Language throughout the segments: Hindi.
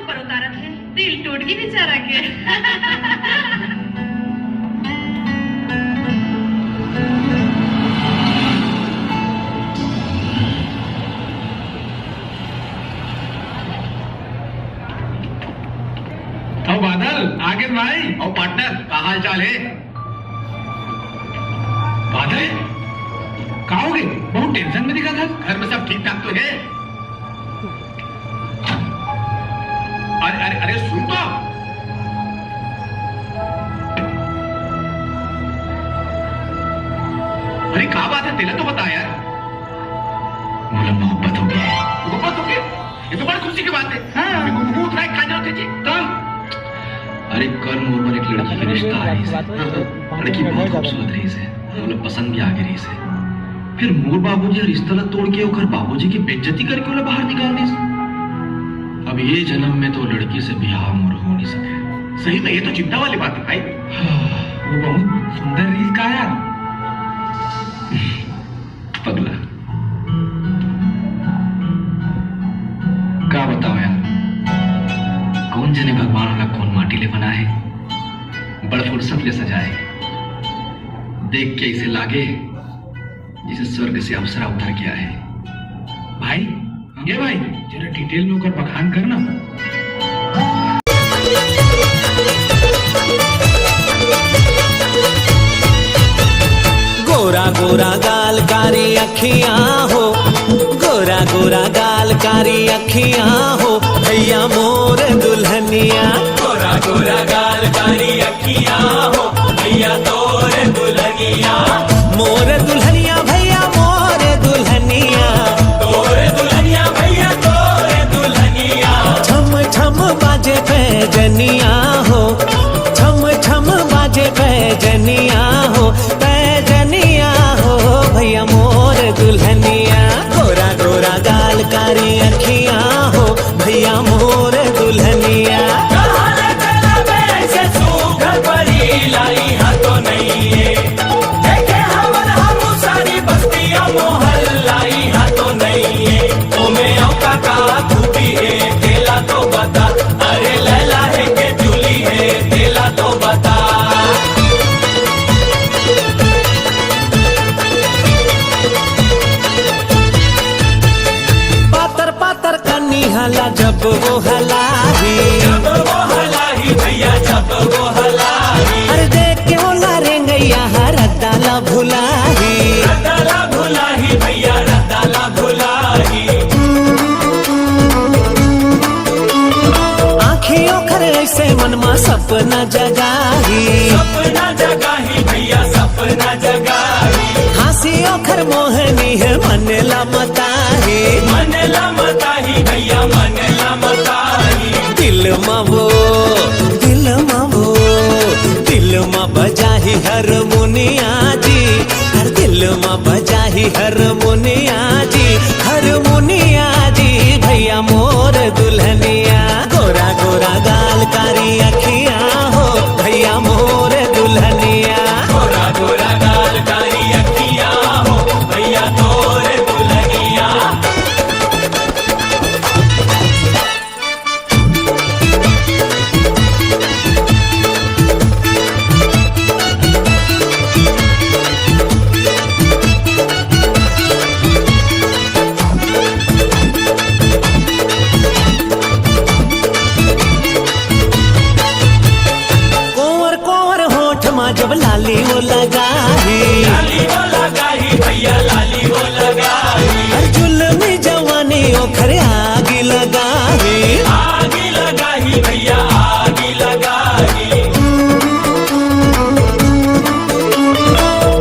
ऊपर उतारत है, दिल टूट गई बेचारा के। और बादल आगे भाई और पार्टनर का हाल चाल है? बादल कहाँ हो गए? बहुत टेंशन में दिखा था। घर में सब ठीक ठाक तो है? अरे अरे अरे सुन तो। अरे क्या बात है? तेरा तो बता यार। मुझे मोहब्बत हो गई। मोहब्बत हो गई? ये तो बड़ी खुशी की बात है। हाँ। मुंह उठाए खा जाओ जी। अरे कल मोर पर एक लड़की का रिश्ता आ रही है। लड़की बहुत खूबसूरत रही है, मतलब पसंद भी आ गई रही है। फिर मोर बाबूजी रिश्ता ला तोड़ के ओकर बाबूजी की बेइज्जती करके उन्हें बाहर निकाल दी। अब ये जन्म में तो लड़की से ब्याह मोर हो नहीं सके। सही में ये तो चिंता वाली बात है भाई। वो बहुत सुंदर रील का यार। पगला क्या बताओ यार, कौन जाने भगवान वाला कौन माटी ले बना है, बड़ फुर्सत ले सजाए। देख के इसे लागे जिसे स्वर्ग से अप्सरा उतर गया है। भाई ये भाई जरा डिटेल में होकर बखान करना। गोरा गोरा गाल कारी अखियां हो, गोरा गोरा गाल कारी अखियां हो, भैया मोर दुल्हनिया। गोरा गोरा गाल कारी अखियां हो, भैया तोर दुल्हनिया। मोर दुल्हनिया भैया मोर दुल्हनिया, तोर दुल्हनिया भैया तोर दुल्हनिया। छम छम बाजे पैजनिया हो, छम छम बाजे पैजनिया हो, पैजनिया हो भैया मोर दुल्हनिया। गोरा गोरा गाल कारी अखियां हो, भैया मोर दुल्हनिया। लाई हाथों नहीं है, देखे हम सारी बस्तियां मोहल्लाई हाथों नहीं है। तुम्हें औका का खूबी है तेला तो बता, अरे लैला है के चुली है तेला तो बता। पातर पातर कन्नी हला जब वो हलाही, जब वो हलाही भैया जब वो हलाही। अरे देख के वो लारेंगैया रद्दाला भुलाही, रद्दाला भुलाही भैया रद्दाला भुलाही। आँखियों खर ऐसे मनमा सपना जगाही, सपना जगाही भैया सपना जगाही। हंसियों खर मोहनी है मनला मताही, मनला मताही भैया मनला मताही। दिल मावो दिल मावो दिल मा बजाही हारमोनिया जी, हर दिल मा बजाही हारमोनिया जी, हारमोनिया जी भैया मोर दुल्हनिया। गोरा गोरा गाल कारी अखियां हो, भैया मोर दुल्हनिया। गोरा गोरा गाल कारी अखियां हो, भैया तोर दुल्हनिया। जब लाली वो लगाही, लाली वो लगाही भैया लाली वो लगाही। हर जुल्मी जवानी ओखरे आगी लगाही, आगी लगाही भैया आगी लगाही।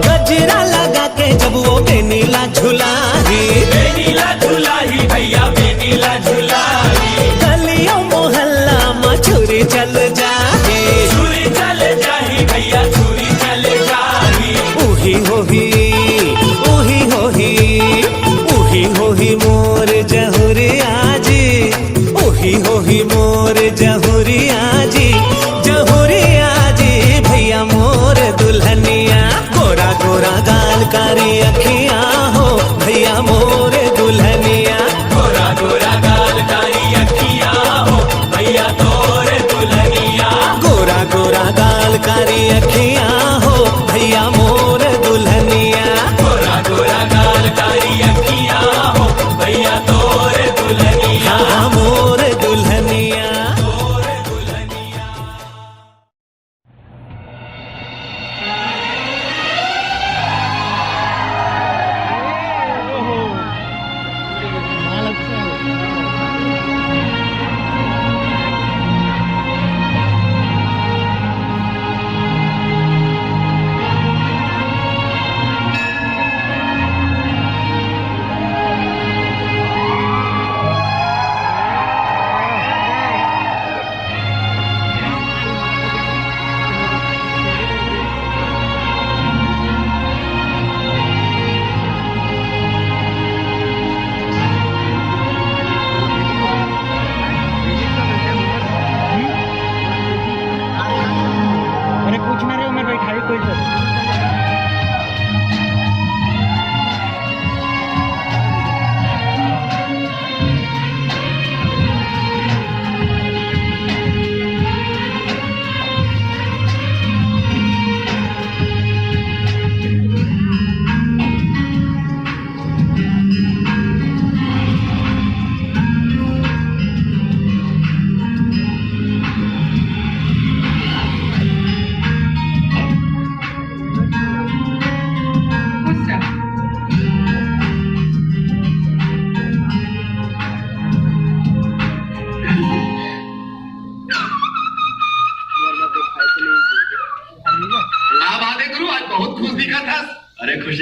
गजरा लगा के जब वो बेनीला झुलाही, बेनीला झुलाही भैया बेनीला झुलाही। गलियों मोहल्ला में छुरी चल जाही, छुरी चल जाही भैया छुरी चल जाही। उही होही उही होही उही होही मोर जहुरिया जी, उही होही मोर जहुरिया जी, जहुरिया जी भैया मोर दुल्हनिया। गोरा गोरा गाल कारी अखियां हो, भैया मोर दुल्हनिया। गोरा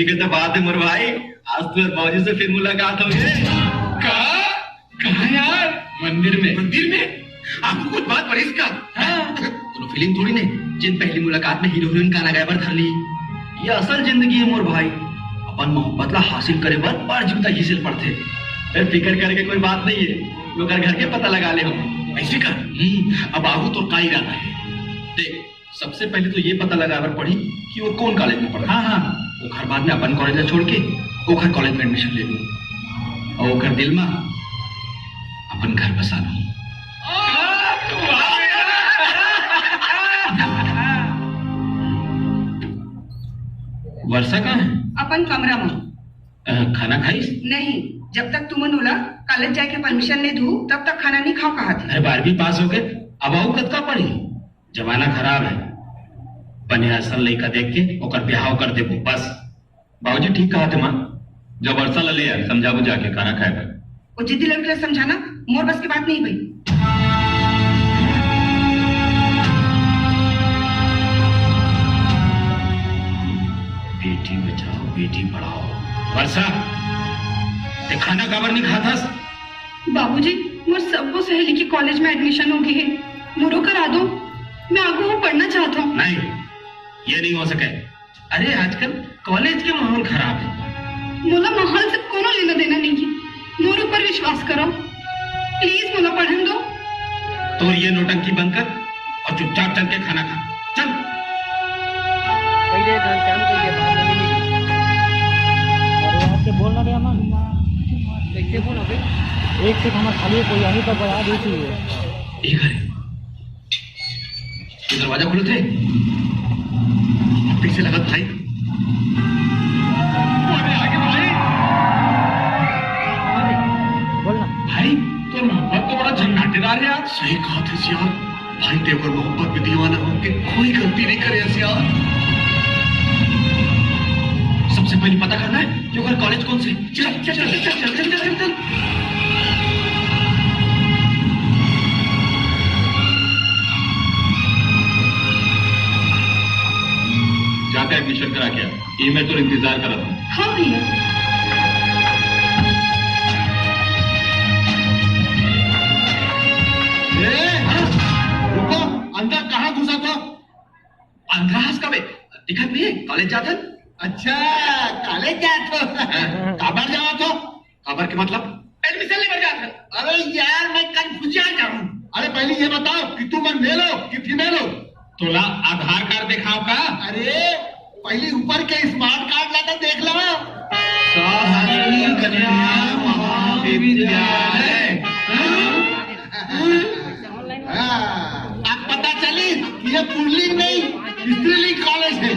के तो बात है मोर भाई, आज तो बाबूजी से फिर मुलाकात हो गई। कहाँ यार? मंदिर में। मंदिर में? आपको कुछ बात पड़ी इसका? तो फिल्म थोड़ी ने जिन पहली मुलाकात में हीरो हीरोइन गाना गाए बर धर ली। ये असल जिंदगी है मोर भाई। अपन मोहब्बत ला हासिल करे बर बार जुगता घिसल पड़ते। फिक्र करके कोई बात नहीं है, लोग घर के पता लगा ले हम। ऐसे कर। अब आहू तो का इरादा है? देख, सबसे पहले तो ये पता लगा बर पड़ी कि वो कौन कॉलेज में पढ़ा। हाँ, वो घर बाद में अपन कॉलेज छोड़ के वो घर कॉलेज में एडमिशन ले लूं और वो घर दिल में अपन घर बसा लूं। वर्षा कहाँ है? अपन कमरा में। खाना खाई? नहीं, जब तक तुम मनोला कॉलेज जाके परमिशन नहीं दू तब तक खाना नहीं खाओ कहा थी। अरे 12वीं पास हो गए, अब आओ कद का पढ़ी? जमाना खराब है, बने असल लड़का देख के ओकर ब्याह कर देबो बस। बाबूजी ठीक कहा थे माँ, जब वर्षा ला ले यार समझाबो जाके खाना खाएगा। वो जिद्दी लड़के समझाना मोर बस की बात नहीं भाई। बेटी बचाओ बेटी पढ़ाओ। वर्षा, ते खाना काबर नहीं खातास? बाबूजी, मोर सबको सहेली की कॉलेज में एडमिशन हो गई है, मुरो करा दो, मैं आगे वो पढ़ना चाहता हूँ। नहीं, ये नहीं हो सके। अरे आजकल कॉलेज के माहौल खराब है। मोला माहौल से कोनो लेना देना नहीं है, मोर ऊपर विश्वास करो प्लीज, मोला पढ़न दो। तो ये नोटंकी बंद कर और चुपचाप चल के खाना खा। चल। बोलना रे अमन, कैसे बोलो बे? एक से हमारा खाली कोई आने का बड़ा देती है। ये घर ये दरवाजा खुले थे, पीछे लगा भाई। आगे भाई। बोलना भाई, तो मोहब्बत तो बड़ा झंझाटेदार है यार। सही कहा थे सियार, भाई देवर मोहब्बत में दीवाना होके कोई गलती नहीं करे सियार। सबसे पहले पता करना है कि वो कॉलेज कौन से। चल चल चल चल चल चल चल चल। जाकर एडमिशन करा क्या? ये मैं तो इंतजार कर रहा था। हाँ भैया। रुको, अंदर कहाँ घुसा था? अंदर हंस कबे दिखा भी है, कॉलेज जाता। अच्छा, कॉलेज जाता काबर जावा तो? काबर के मतलब? एडमिशन लेकर जाता। अरे यार, मैं कंफ्यूज जाऊं। अरे पहले ये बताओ कि तू मन मेल हो कि फीमेल हो? तोला आधार कार्ड दिखाओ का? अरे पहले ऊपर के स्मार्ट कार्ड लाता देख लो। शासकीय कन्या महाविद्यालय। अब पता चली कि ये पुल्लिंग नहीं स्त्रीलिंग कॉलेज है।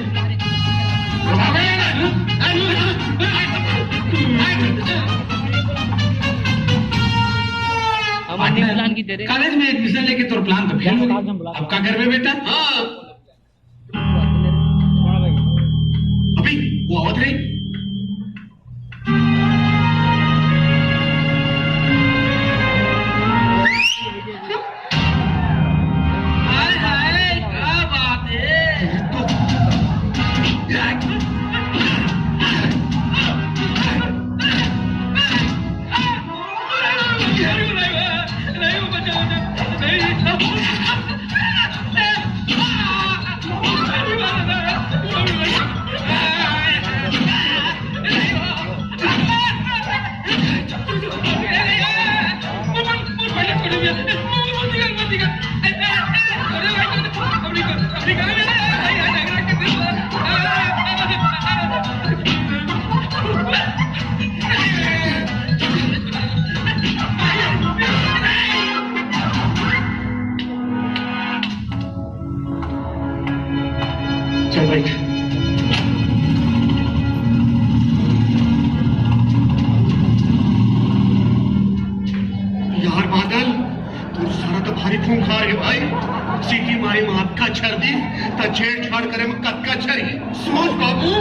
कॉलेज में एडमिशन लेके तो प्लान तो फेल हो गया। अब क्या करबे बेटा? अभी वो आवत रही। हाय हाय, क्या बात है? यार बादल, तू सारा तो भारी खूंखार है भाई। सीटी मारी में हाथ का छर दी तो छेड़छाड़ करे में कद का छरी। सोच बाबू,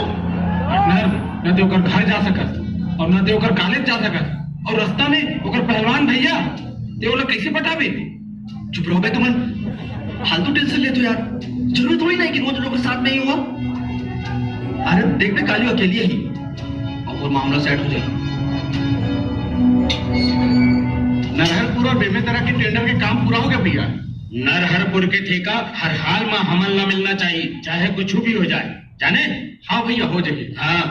न तो ओकर घर जा सकत और न तो ओकर कॉलेज जा सकत और रास्ता में ओकर पहलवान भैया ते ओला कैसे पटावे? चुप रहो बे तुमन, फालतू टेंशन ले तो यार। जरूरत थोड़ी नहीं कि रोज लोग के साथ में ही हुआ। अरे देख बे, काली अकेली ही और मामला सेट हो जाएगा। नरहरपुर और बेमेतरा के टेंडर के काम पूरा हो गया भैया। नरहरपुर के ठेका हर हाल में हमला मिलना चाहिए, चाहे कुछ भी हो जाए, जाने? हाँ भैया हो जाए। हाँ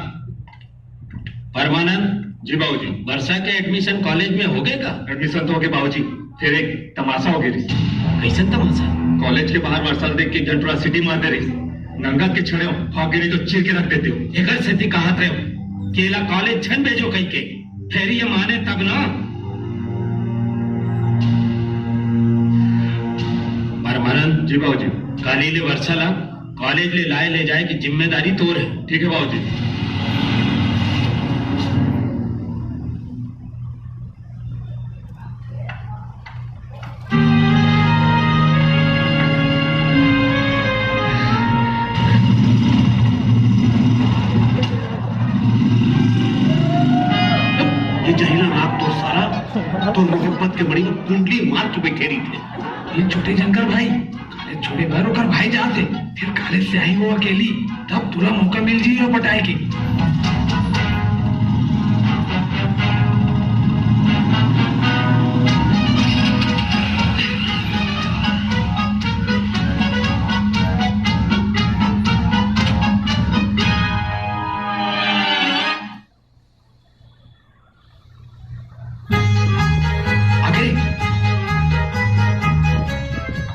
परमानंद जी बाबूजी, वर्षा के एडमिशन कॉलेज में हो गए का? एडमिशन तो हो गए बाबूजी, फिर एक तमाशा हो गया। कैसे तमाशा? कॉलेज के बाहर वर्षा देख के घंटा सिटी मारते रही, नंगा के छड़े हो गिरी तो चीर के रख देते हो। एक स्थिति कहा थे केला कॉलेज छन भेजो कहीं के, फिर ये माने तब ना। परमानंद जी बाबूजी, काली ले वर्षा ला कॉलेज ले लाए ले जाए की जिम्मेदारी तोर है। ठीक है बाबूजी। तो मोहब्बत के बड़ी कुंडली मार के बैठे रही थे। ये छोटे शंकर भाई काले छोड़े घर होकर भाई जाते, फिर कॉलेज से आई वो अकेली, तब तुला मौका मिल जी और पटाए की।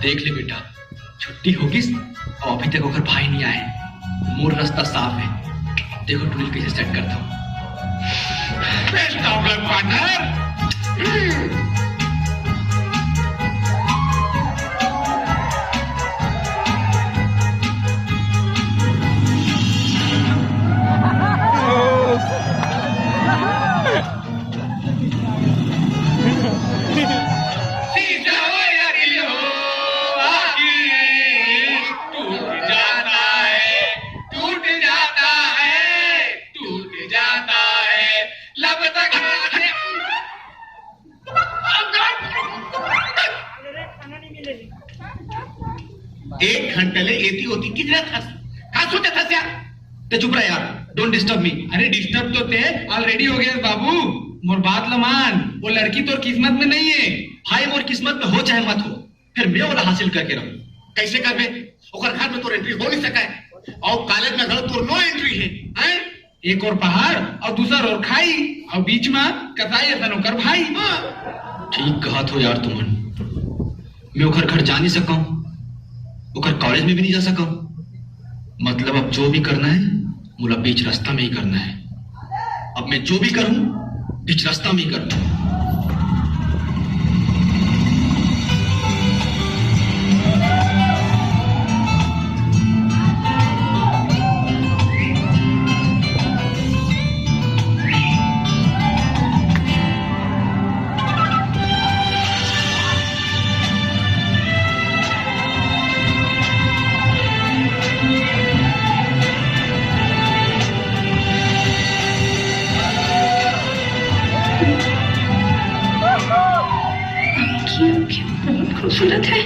देख ले बेटा, छुट्टी होगी और अभी तक अगर भाई नहीं आए, मोर रास्ता साफ है। देखो टूल कैसे सेट करता हूँ। Best of luck partner. एक घंटे ले एती होती कितना था, कहा सोचा था क्या? ते चुप रहा यार, डोंट डिस्टर्ब मी। अरे डिस्टर्ब तो थे, ऑलरेडी हो गया बाबू। मोर बात लमान, वो लड़की तो किस्मत में नहीं है। भाई मोर किस्मत में हो चाहे मत हो, फिर मैं वो हासिल करके रहूं। कैसे करबे? ओकर घर में तो एंट्री हो नहीं सका है, और कॉलेज में घर तो नो एंट्री है। एक और पहाड़ और दूसरा और खाई, और बीच में कसाई कर भाई। ठीक कहा तो यार तुमन, मैं ओकर घर जा नहीं सका, ओकर कॉलेज में भी नहीं जा सका। मतलब अब जो भी करना है मुला बीच रास्ता में ही करना है। अब मैं जो भी करूं बीच रास्ता में ही करूं। खूबसूरत है।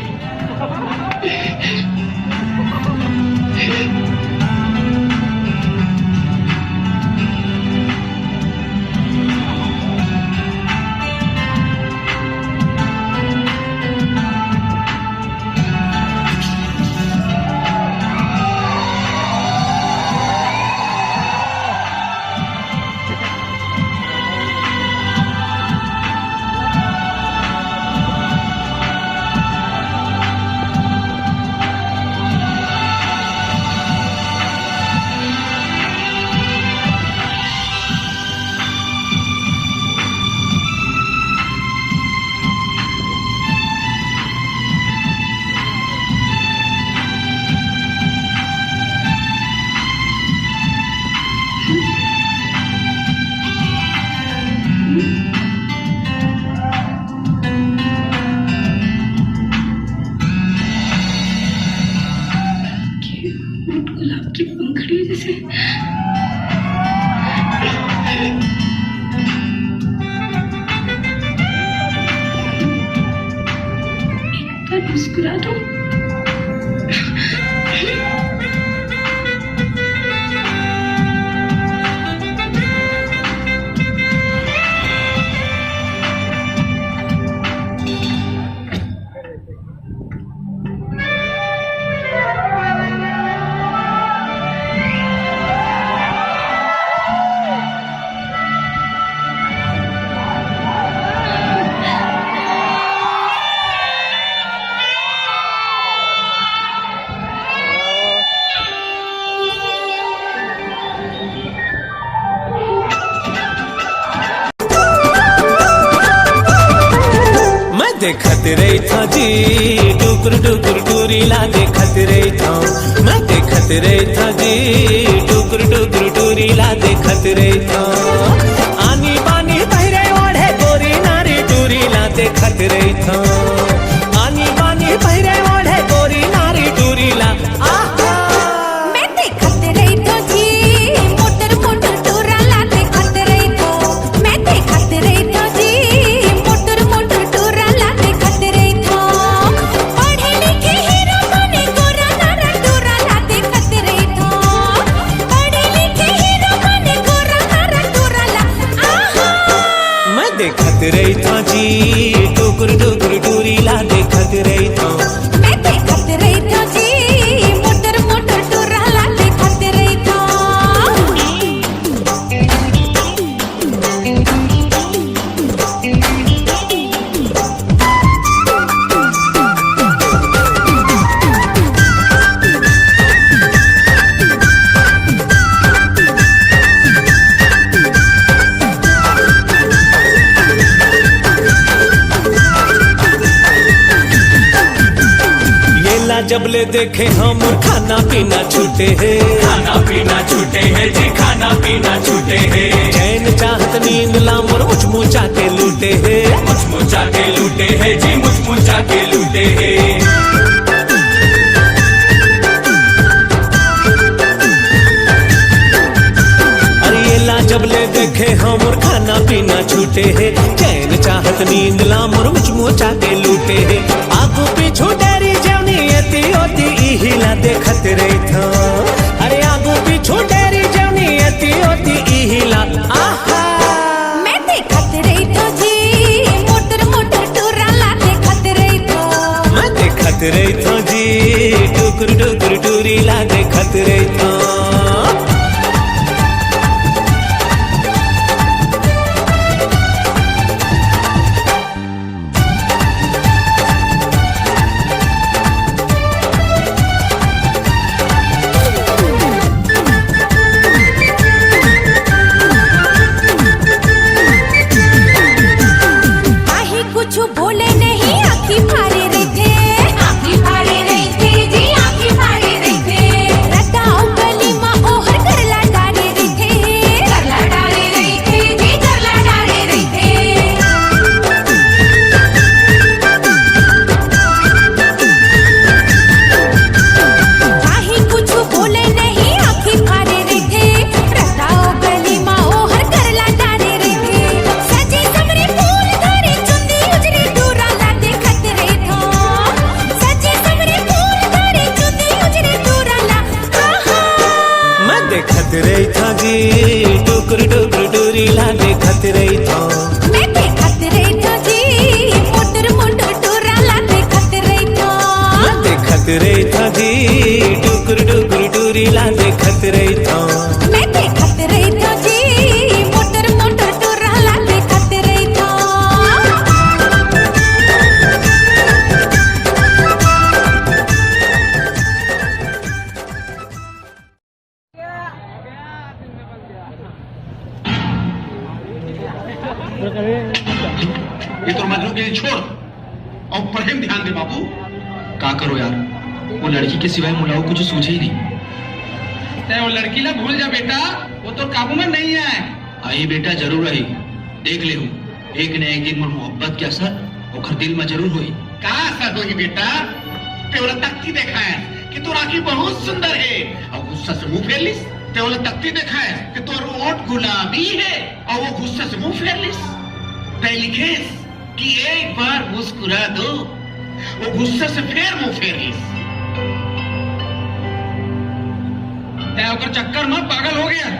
मुस्कुरा दो। देखत रही था जी टुकुर टुकुर टूरीला देखत रही था मैं देखत रही था जी टुकुर टुकुर टूरीला देखत रही था आनी बानी बहरे ओढ़े गोरी नारी टूरीला देखत रही था आनी बानी बहरे ओढ़े गोरी नारी टूरीला आहा मैं देखत रही तो जी मोटर मोटर टूराला देखत रही तो मैं देखत रही तो जी मोटर मोटर टूराला देखत रही तो पढ़े लिखे हीरो बने गोरा नारा टूराला देखत रही तो पढ़े लिखे हीरो बने गोरा नारा टूराला आहा मैं देखत रही था जी टुकुर टुकुर टूरीला देखत रही था मैं देखत रही तो जी मोटर मोटर टूराला देखत रही तो येला जबले देखे हम खाना पीना छूटे है खाना पीना छूटे है जी, खाना पीना छूटे है। चैन चाहत नींद लामर मुचमुचा के लूटे है मुचमुचा के लूटे है जी, मुचमुचा के लूटे है। अरे येला जबले देखे हम खाना पीना छूटे है चैन चाहत नींद लामर मुचमुचा के लूटे है आगू पीछू डेरी जवनी एती ओती इहिला देखत रही था अरे आगू पीछू डेरी जवनी एती ओती इहिला आहा मैं देखत रही तो जी मोटर मोटर टूराला देखत रही तो मैं देखत रही था जी टुकुर टुकुर टूरीला देखत रही था आही कुछ बोले नहीं आँखी फाड़े रही थे आँखी फाड़े रही थे जी आँखी फाड़े रही थे रटाओ गली माँ ओहर करला डाले रही थे करला डाले रही थे जी करला डाले रही थे आही कुछ बोले नहीं आँखी फाड़े रही थे रटाओ गली माँ ओहर करला डाले रही थे सजी समरे फूल धरे चुंदी उजरी टूराला देखत रही थो सजी समरे फूल धरे चुंदी उजरी टूराला आहा मैं देखत रही था जी टुकुर टुकुर टूरीला देखत रही था मैं देखत रही तो जी मोटर मोटर टूराला देखत रही तो मैं देखत रही था जी टुकुर टुकुर टूरीला देखत रही था मैं देखत रही तो जी मोटर मोटर टूराला देखत रही तो ये तो मजनू के लिए छोड़ और पढ़े में ध्यान दे बाबू। का करो यार, वो लड़की के सिवाय मुलाऊ कुछ सूझे ही नहीं। वो लड़की ला भूल जा बेटा, वो तो काबू में नहीं है। आई बेटा जरूर आई, देख ले हूँ एक न एक दिन मोहब्बत के असर ओखर दिल में जरूर हुई। का असर होगी बेटा? तेवला तख्ती देखा है कि तो राखी बहुत सुंदर है और गुस्सा से मुंह फेर लिस। तेवला तख्ती देखा है कि तोर ओठ गुलाबी है और वो गुस्सा से मुंह फेर लिस। तय लिखेस कि एक बार मुस्कुरा दो, वो गुस्से से फिर मुंह फेर लिस। तय ओकर चक्कर में पागल हो गया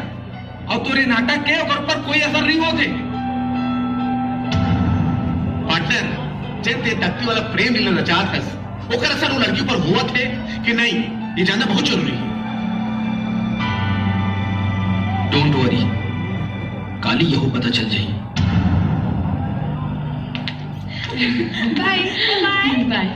और तोरे नाटक के ओकर पर कोई असर नहीं होते। पार्टनर, जब ते तख्ती वाला प्रेम लीला रचात है ओकर असर वो लड़की पर हुआ थे कि नहीं, ये जानना बहुत जरूरी है। डोंट वरी, काली यहो पता चल जाए। Bye bye bye.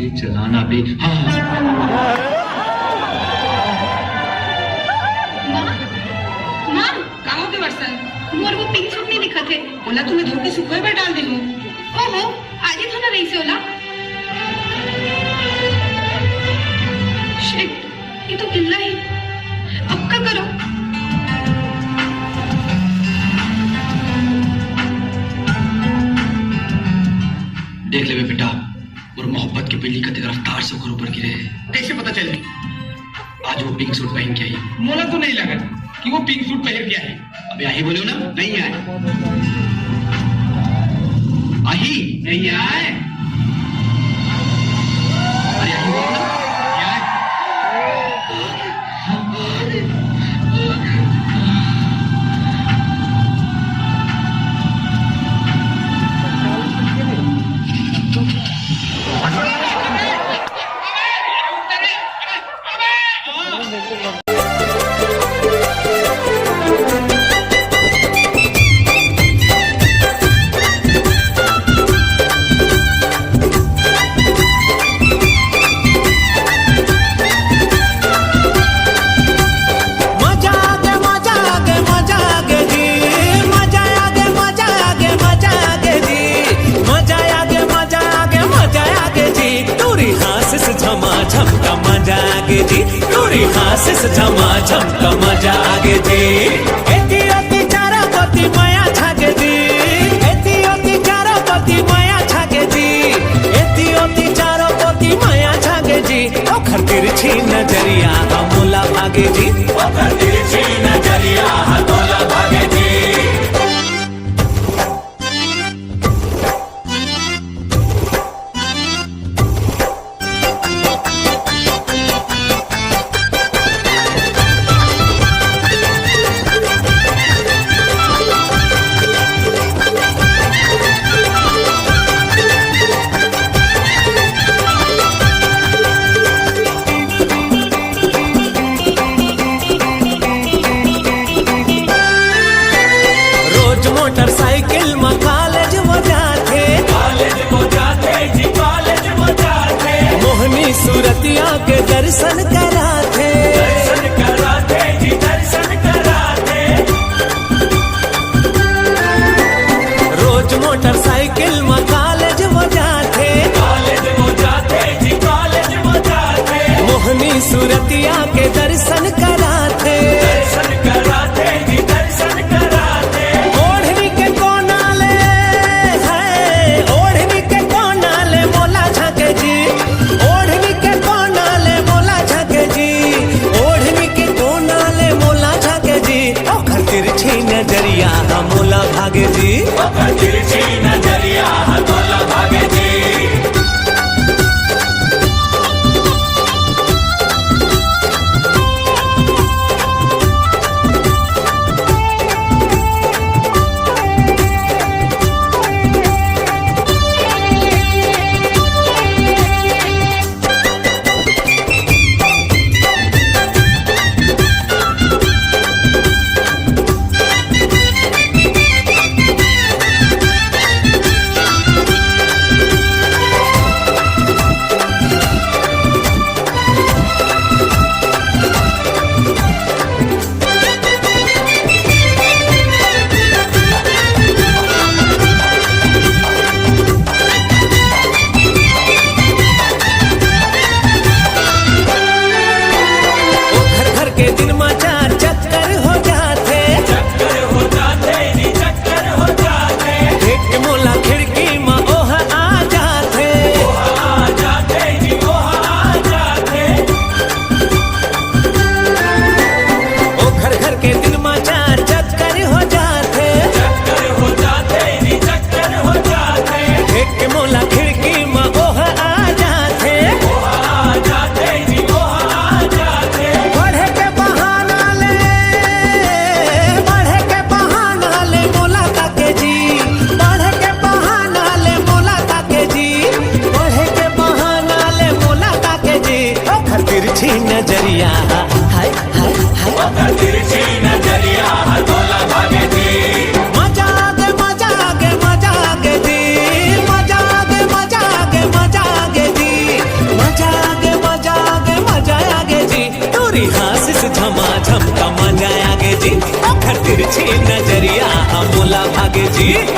के चलाना भी। हाँ माँ का होते वर्षा मोर वो पिंक सूट नहीं दिखा थे। ओला तुम्हें धोके सुखोए पे डाल दिलू। ओहो आज ही थोड़ा रही से ओला। शिट ये तो गिल्ला है। अब क्या करो? देख ले बेटा, और मोहब्बत की बिल्ली का रफ्तार से ऊपर गिरे। कैसे पता चले? आज वो पिंक सूट पहन के आई। मोला तो नहीं लगा कि वो पिंक सूट पहन के आई। अबे आही बोलो ना, नहीं आए। आही नहीं आए। अरे आही बोलो ना, नहीं आए। आशीष झमाझम का मजा आगे जी। एती ओती चारा पति माया छागे जी। एती ओती चारा पति माया छागे जी। एती ओती चारा पति माया छागे जी। ओखर तिरछी नजरिया हमला भागे जी। ओखर तिरछी नजरिया हमला भागे जी। मोटरसाइकिल में कॉलेज वो जाते जी। कॉलेज वो जाते मोहनी सूरतिया के दर्शन कराते जी। दर्शन कराते रोज मोटरसाइकिल में कॉलेज वो जाते जी। कॉलेज वो जाते मोहनी सूरतिया के दर्शन कराते जी। दर्शन कराते ओढ़नी के कोनाले है। ओढ़नी के कोनाले मोला झाके जी। ओढ़नी के कोनाले मोला झाके जी।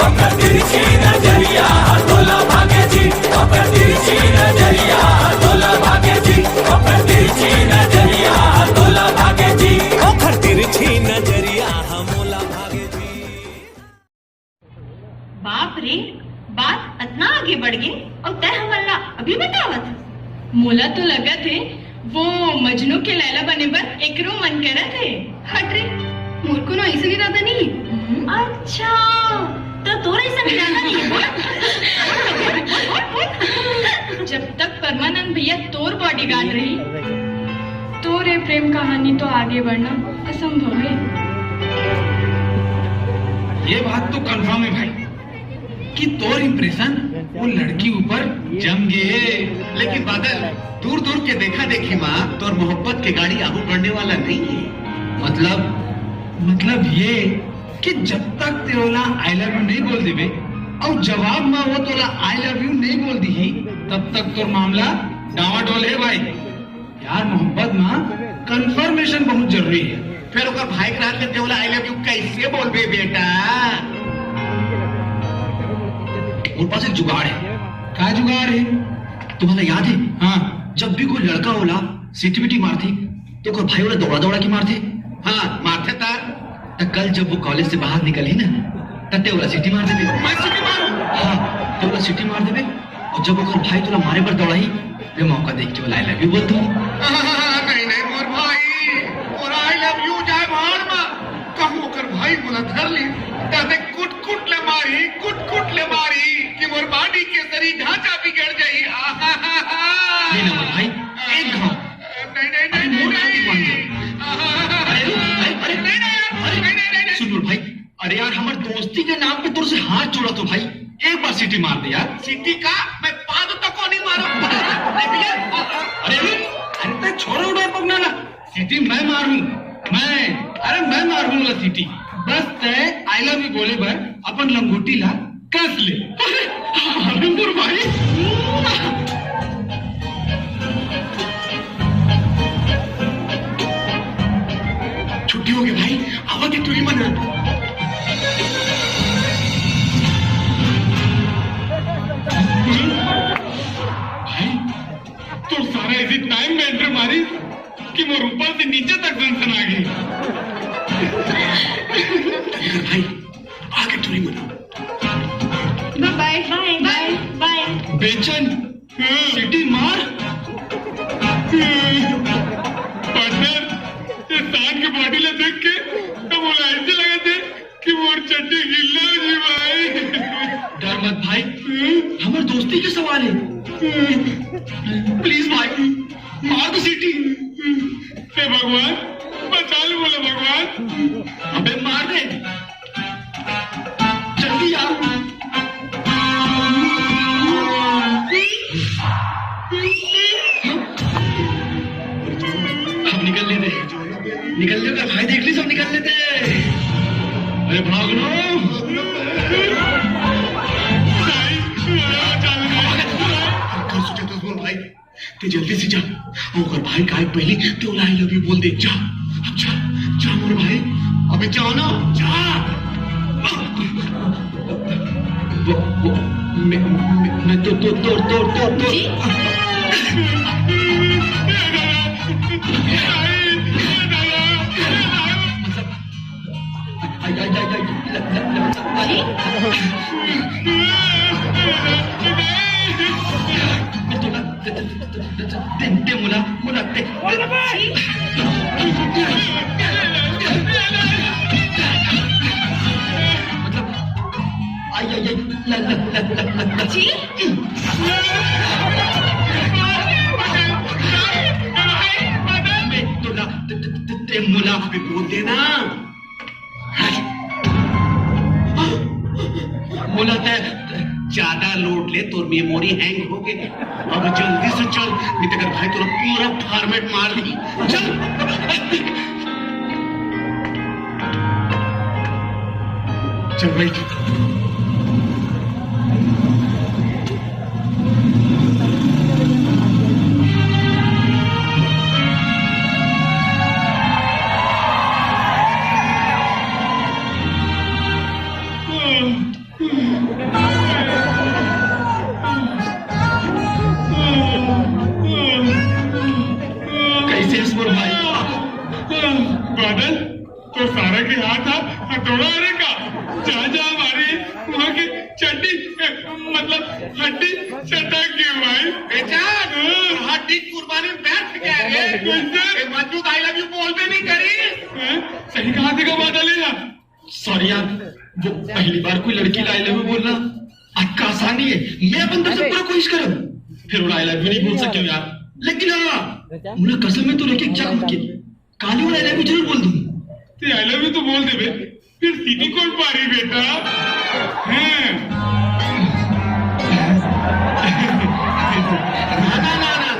ओकर तिरछी नजरिया तोला भागे जी ओकर तिरछी नजरिया तोला भागे जी ओकर तिरछी नजरिया तोला भागे जी ओकर तिरछी नजरिया मोला भागे जी। बाप रे, बात इतना आगे बढ़ गई और तय हमला अभी बतावत। मोला तो लगा थे वो मजनू के लैला बने पर एकरो मन करा थे। हट रे, मुझको ना ऐसे इरादा नहीं। अच्छा, तो तोरा ऐसा इरादा नहीं है? जब तक परमानंद भैया तोर बॉडीगार्ड रही, तोरे प्रेम कहानी तो आगे बढ़ना असंभव है। ये बात तो कंफर्म है भाई कि तोर इम्प्रेशन वो लड़की ऊपर जम गए। लेकिन बादल, दूर दूर के देखा देखी माँ तोर मोहब्बत के गाड़ी आगू बढ़ने वाला नहीं है। मतलब ये कि जब तक तेरा आई लव यू नहीं बोल देवे और जवाब में वो तोला आई लव यू नहीं बोल दी तब तक तोर मामला डावाडोल है भाई। यार मोहब्बत में कंफर्मेशन बहुत जरूरी है। फिर ओकर भाई के रात में तेरा आई लव यू कैसे बोलबे बेटा? और पास एक जुगाड़ है। क्या जुगाड़ है? तुम्हारा याद है? हाँ, जब भी कोई लड़का होला सीटीबीटी मारती तो ओकर भाई वाला दौड़ा दौड़ा के मारते। हाँ मारते था। तो कल जब वो कॉलेज से बाहर निकली ना तब तेरा सिटी मार देवे। मैं सिटी मारूं? हाँ, तेरा सिटी मार देवे और जब ओकर भाई तोला मारे पर दौड़ाई वे मौका देख के आई लव यू बोल दूं। नहीं नहीं मोर भाई, और आई लव यू जाए बाहर में कहूं ओकर भाई बोला धर ली तबे कुट कुट ले मारी कि मोर बॉडी के शरीर ढांचा बिगड़ जाई। नहीं ना मोर भाई, एक घाव नहीं सुन मोर भाई, अरे यार हमारे दोस्ती के नाम पे तुझ से हाथ जोड़ा तो भाई एक बार सीटी मार दे यार। सीटी का मैं पाद तक को नहीं मारूं। अरे छोड़ो उड़ा पकना ना, सीटी मैं मारूं। मैं मारूंगा सीटी। बस तय आई लव यू बोले पर अपन लंगोटी ला कस ले। अरे मोर भाई छुट्टी हो गई भाई, आवाज टूरी मना। भाई तो सारा इसी टाइम में एंटर मारी कि मोर ऊपर से नीचे तक टेंशन आ गई। भाई आगे टूरी मना। Bye bye bye bye. बेचन सिटी मार। पार्टनर, ये सांड के बॉडी ले देख के तो बोला ऐसे लगा थे कि मोर चट्टी गिल्ला हो जी भाई। डर मत भाई, हमारे दोस्ती के सवाल है। प्लीज भाई मार दो सीटी। हे भगवान बचा ले, बोला भगवान। अबे मार दे जल्दी यार। अब निकल लेते, निकल लेते भाई, देख ली सब निकल लेते। अरे भागनो भाई, तो जल्दी से जा और भाई का पहले तो आई लव यू बोल दे। जा अब जा मोर भाई, अबे जाओ ना जा। मैं तो ते मुला मतलब ते मुला पे बोल देना। मुला ज्यादा लोड ले तो मेमोरी हैंग हो गई। अब जल्दी से चल, नहीं तो भाई तुरा पूरा फॉर्मेट मार दी। चल चल भाई। थैंक यू भाई बेचान हड्डी कुर्बानी में बैठ गया रे मजबूत आई लव यू बोलते नहीं करी सही कहा थे बात डालेगा सॉरी यार वो पहली बार कोई लड़की आई लव यू बोलना आपका आसानी है मैं अपन अंदर से पूरा कोशिश करूं फिर वो आई लव यू नहीं बोल सकते हो यार लेकिन हाँ मुझे कसम में तो लेके चक मत काली और आई लव यू जरूर बोल दूं तो आई लव यू तो बोल दे बे फिर सीटी कौन पारी बेटा हैं ना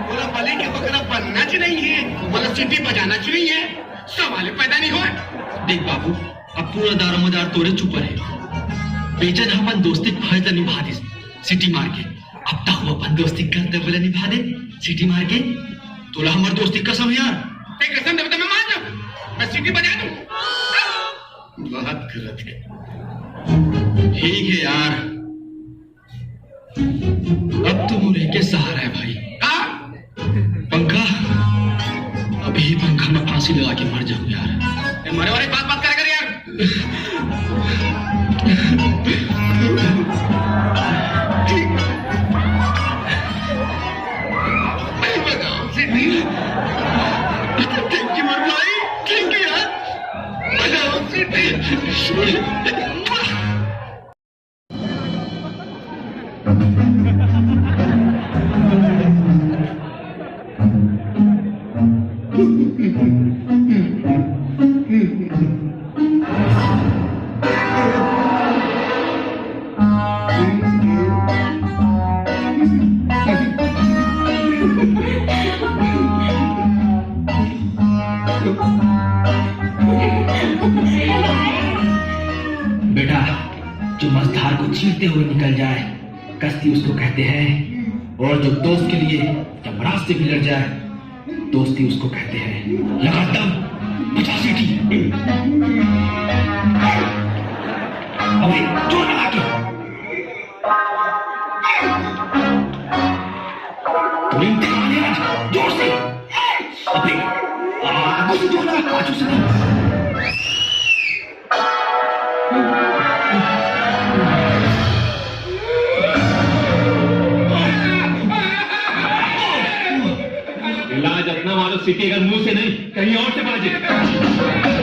बोला भले के बकरा बनना चाहिए नहीं है बोला सीटी बजाना चाहिए नहीं है सवाल पैदा नहीं हुआ देख बाबू अब पूरा दारोमदार तोरे चुप है बेचन अपन दोस्ती फायदा निभा दे सिटी मार के अब तक वो अपन दोस्ती करते बोले निभा दे सिटी मार के तोला हमार दोस्ती कसम यार ते कसम दे मैं मान जाऊं मैं सिटी बजा दूं बहुत गलत है ठीक है यार अब तो मुझे के सहारा है भाई पंखा अभी पंखा में फांसी लगा के मर जाऊं यार मरे वाले बात कर यार थैंक यू भाई थैंक यू यार बेटा जो मझधार को चीरते हुए निकल जाए कश्ती उसको कहते हैं और जो दोस्त के लिए जब रास्ते भी लड़ जाए दोस्ती उसको कहते हैं लगा दम 50 सीटी अबे जोर लगा के तुम्हें देखा जोर से अबे आगे जोर लगा आजू से इलाज अपना मारो सीटी अगर मुंह से नहीं कहीं और से बाजे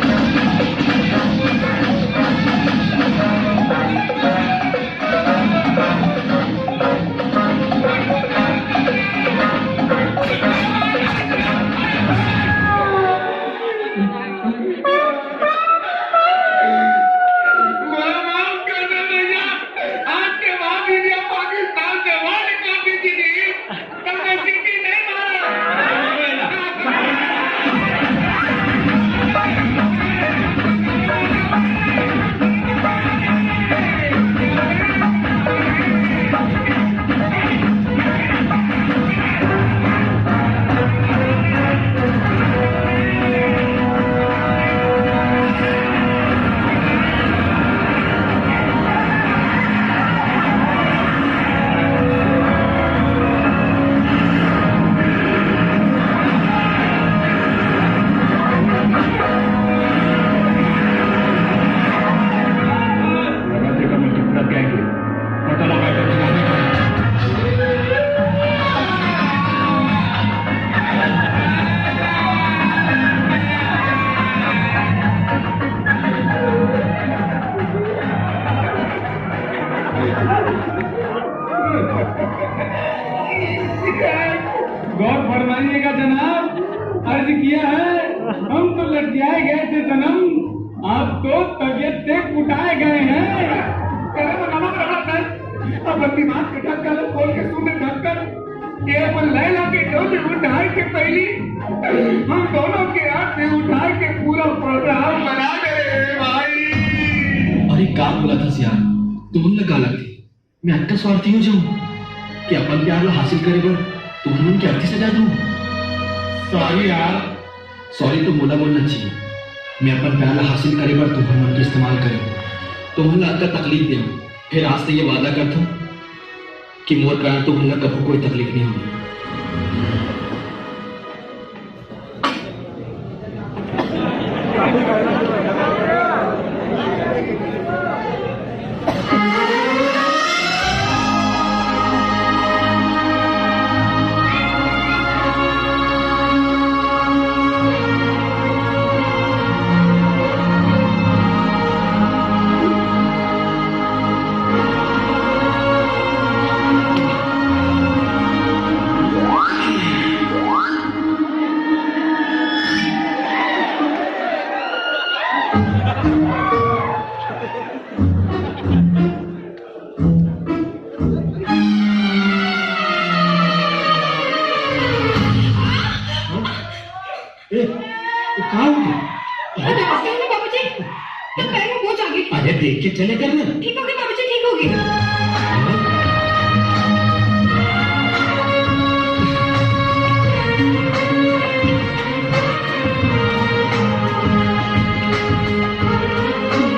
गौर फरमाइएगा जनाब अर्ज किया है हम तो लड़कियाए गए थे सनम आप तो तबियत से कुटाए गए हैं अब दिमाग के ढक्कन खोल के सुने ढक्कन केवल लैला के डोले उठाए के पहली हम दोनों के हाथ से उठाए के पूरा प्रोग्राम बना गए भाई। अरे का बोला था यार तुम लगा लगती मैं अट्टा स्वार्थी हो जाऊं कि अपन प्यार हासिल करे बर तुम क्या अर्थी सजा दूं सॉरी यार सॉरी तो बोलना चाहिए मैं अपन प्यार हासिल करे बर तुम मन के इस्तेमाल करे तुम्हें अगर तकलीफ दे फिर आज से ये वादा करता हूं कि मोर कारण तुम्हें कभी कोई तकलीफ नहीं होगी। देख के चले करना। ठीक होगी बाबूजी, ठीक होगी।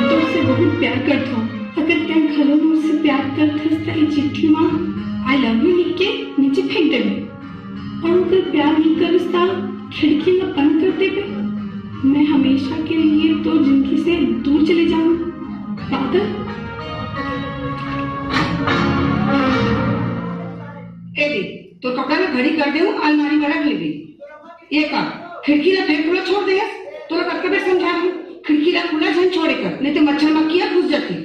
तो उससे बहुत प्यार करता हूँ। अगर त्या घरों में उससे प्यार करते तारी चिट्ठी माँ आई लव यू लिख के नीचे फेंक देवे, और अगर प्यार नहीं करता खिड़की में बंद कर देवे, मैं हमेशा के लिए तो जिंदगी से दूर चले जाऊँ। फादर तो कपड़ा में घड़ी कर दे, अलमारी वाला ले दे। ये का खिड़की ला फेंक खुला छोड़ दे, तो कब समझा हूँ खिड़की ला खुला जन छोड़े कर, नहीं तो मच्छर मक्खियाँ घुस जाती।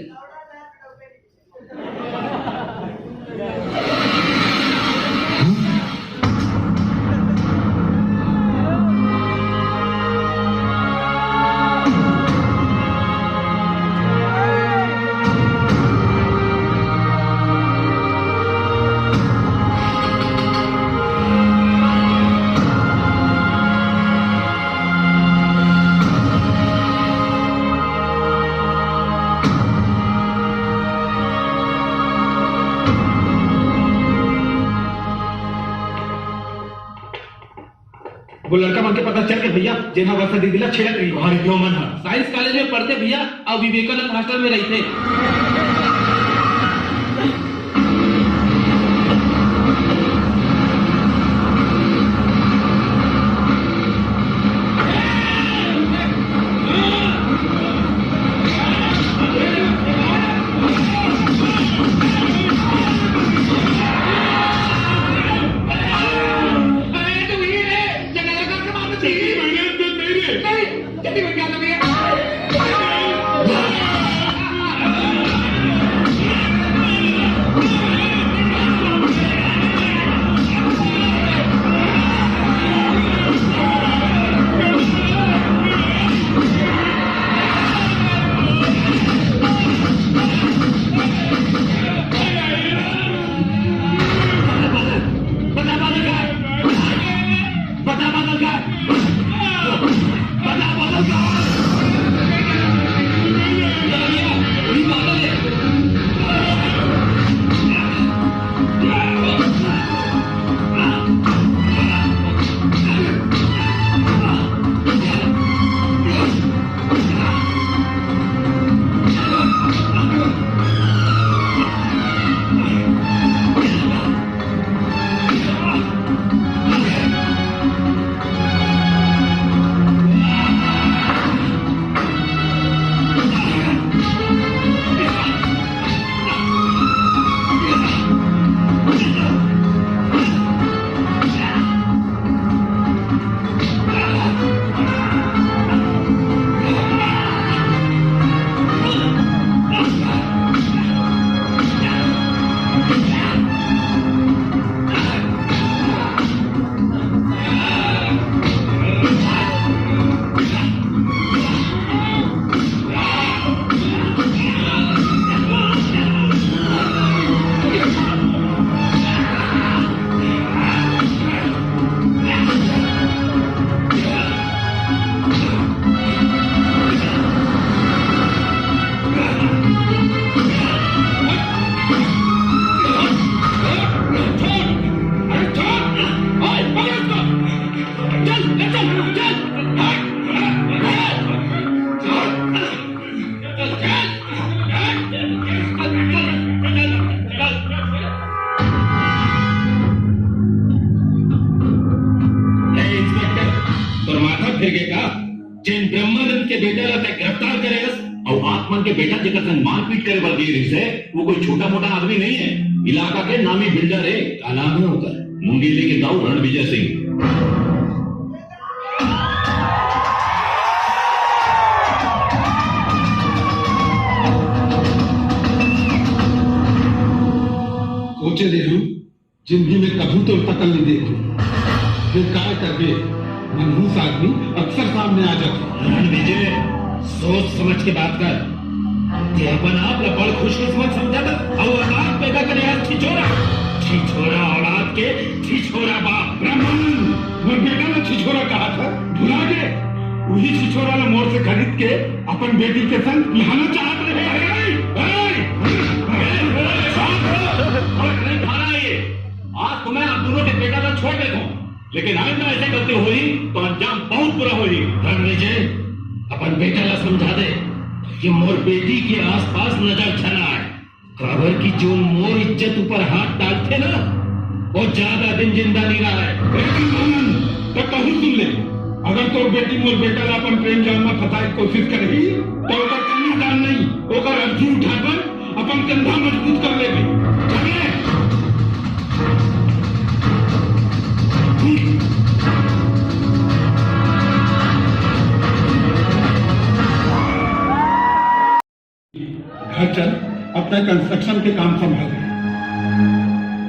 वो लड़का मन के पता चल के भैया जेना वर्षा दीदी ला छेड़क रही और क्यों मन साइंस कॉलेज में पढ़ते भैया और विवेकानंद हॉस्टल में रहते। जिन ब्रह्मानंद के बेटा ला गिरफ्तार करेगा और आत्मन के बेटा जेकर संग मारपीट करे वाली रिस है, वो कोई छोटा मोटा आदमी नहीं है, इलाका के नामी बिल्डर है। क्या नाम है उनका? मुंगेली के दाऊ रणविजय सिंह। सोचे दे लू जिंदगी में कभी तो तकल नहीं देखी, फिर काय करके मनहूस आदमी अक्सर सामने आ जाते। रणविजय, सोच समझ के बात कर। ते अपन आप ला बड़ खुशकिस्मत समझा था और औलाद पैदा करे आज छिछोरा औलाद के छिछोरा बाप ब्राह्मण। वो बेटा ने छिछोरा कहा था, भुला गए। वही छिछोरा ला मोड़ से खरीद के अपन बेटी के संग बिहाना चाहत रहे। नहीं खाना ये, आज तुम्हें आप दोनों के बेटा का छोड़ देता हूँ, लेकिन आइंदा ऐसे करते हुई तो अंजाम बहुत बुरा हुई। धर्मविजय, अपन बेटा ला समझा दे कि मोर बेटी के आसपास नजर छना है। काबर की जो मोर इज्जत ऊपर हाथ डालते ना, वो ज्यादा दिन जिंदा नहीं रहा है। तो कहूँ सुन ले, अगर तो बेटी मोर बेटा ला अपन प्रेम जाल में फंसाए कोशिश करेगी तो ओकर कन्यादान नहीं, ओकर अर्जी उठाकर अपन कंधा मजबूत कर लेगी। चले घर चल, अपना कंस्ट्रक्शन के काम संभाल।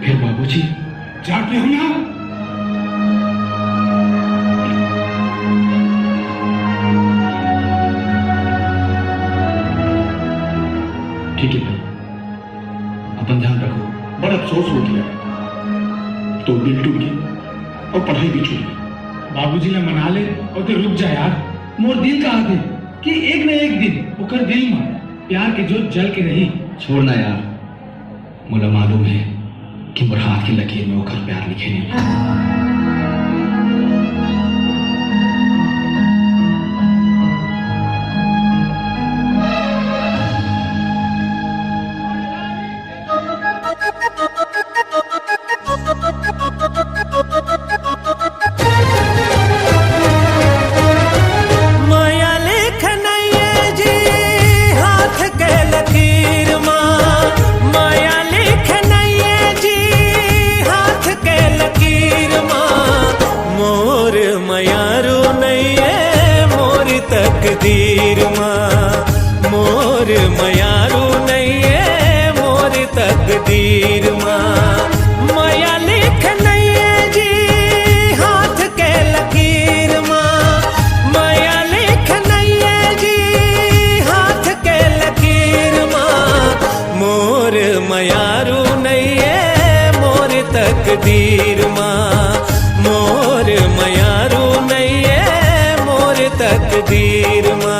फिर बाबूजी जाके हो ना। ठीक है भाई, अपन ध्यान रखो। बड़ा अफसोस हो गया तो दिल टूट गई और पढ़ाई भी छूट गई। बाबूजी ने मना ले और तो रुक जा यार। मोर दिल कहा थे कि एक न एक दिन ओकर दिल में प्यार के जोत जल के रही। छोड़ना यार, मुझे मालूम है कि मोर हाथ की लकीर में ओकर प्यार लिखे नहीं। तकदीर माँ मोर मयारू नहीं है, मोर तकदीर माँ माया लिख नहीं है जी हाथ के लकीर माँ, माया लिख नहीं है जी हाथ के लकीर माँ, मोर मयारू नहीं है, मोर तकदीर माँ, मोर मयारू नहीं है, मोर तकदीर माँ।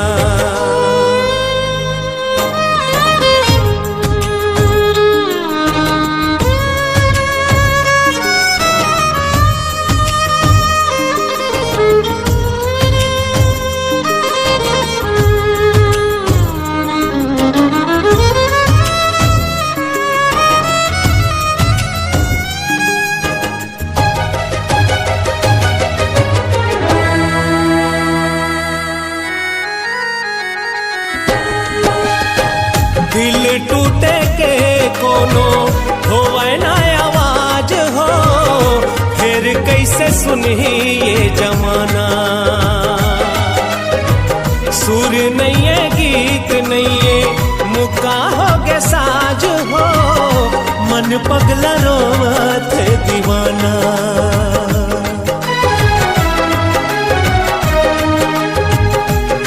दिल टूटे के कोनो होवे ना आवाज हो, फिर कैसे सुनी ये जमाना। सुर नहीं है, गीत नहीं है, मुक्का हो के साज हो, मन पगला रोवत दीवाना।